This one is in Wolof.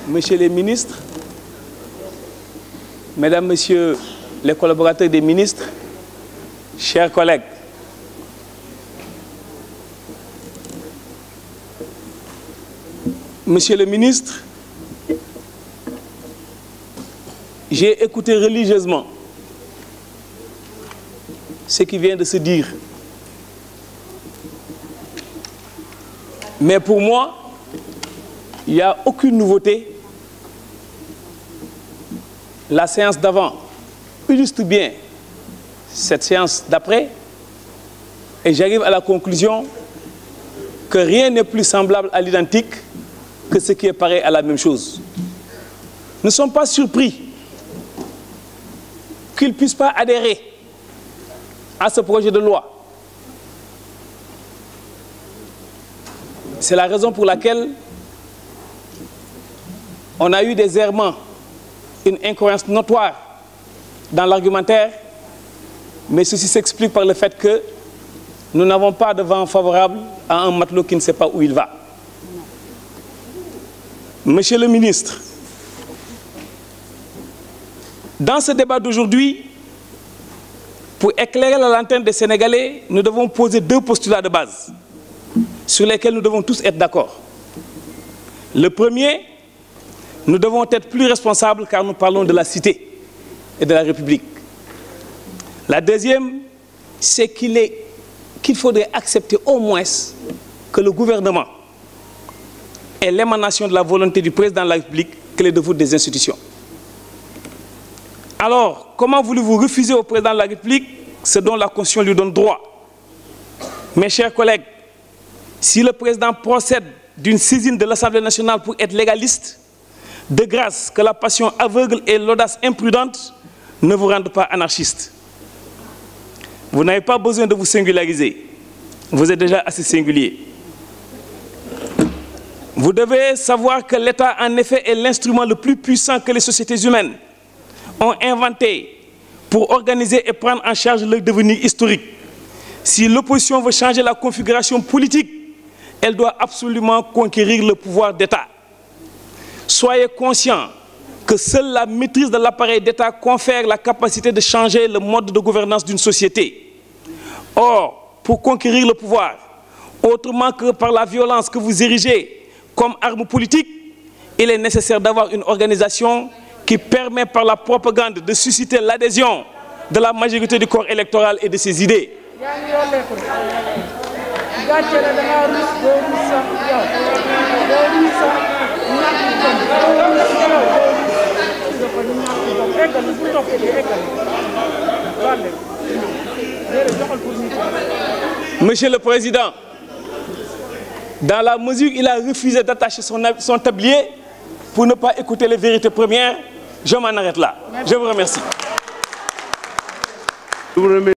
Messieurs les ministres, Mesdames, Messieurs les collaborateurs des ministres, chers collègues, Monsieur le ministre, j'ai écouté religieusement ce qui vient de se dire. Mais pour moi, il n'y a aucune nouveauté. La séance d'avant illustre bien cette séance d'après et j'arrive à la conclusion que rien n'est plus semblable à l'identique que ce qui est pareil à la même chose. Nous ne sommes pas surpris qu'ils ne puissent pas adhérer à ce projet de loi. C'est la raison pour laquelle on a eu des errements, une incohérence notoire dans l'argumentaire, mais ceci s'explique par le fait que nous n'avons pas de vent favorable à un matelot qui ne sait pas où il va. Monsieur le ministre, dans ce débat d'aujourd'hui, pour éclairer la lanterne des Sénégalais, nous devons poser deux postulats de base sur lesquels nous devons tous être d'accord. Le premier, nous devons être plus responsables car nous parlons de la cité et de la République. La deuxième, c'est qu'il faudrait accepter au moins que le gouvernement est l'émanation de la volonté du président de la République, clé de voûte des institutions. Alors, comment voulez-vous refuser au président de la République ce dont la Constitution lui donne droit? Mes chers collègues, si le président procède d'une saisine de l'Assemblée nationale pour être légaliste, de grâce que la passion aveugle et l'audace imprudente ne vous rendent pas anarchiste. Vous n'avez pas besoin de vous singulariser. Vous êtes déjà assez singulier. Vous devez savoir que l'État, en effet, est l'instrument le plus puissant que les sociétés humaines ont inventé pour organiser et prendre en charge leur devenir historique. Si l'opposition veut changer la configuration politique, elle doit absolument conquérir le pouvoir d'État. Soyez conscients que seule la maîtrise de l'appareil d'État confère la capacité de changer le mode de gouvernance d'une société. Or, pour conquérir le pouvoir, autrement que par la violence que vous érigez comme arme politique, il est nécessaire d'avoir une organisation qui permet par la propagande de susciter l'adhésion de la majorité du corps électoral et de ses idées. Monsieur le Président, dans la mesure où il a refusé d'attacher son tablier pour ne pas écouter les vérités premières, je m'en arrête là. Je vous remercie.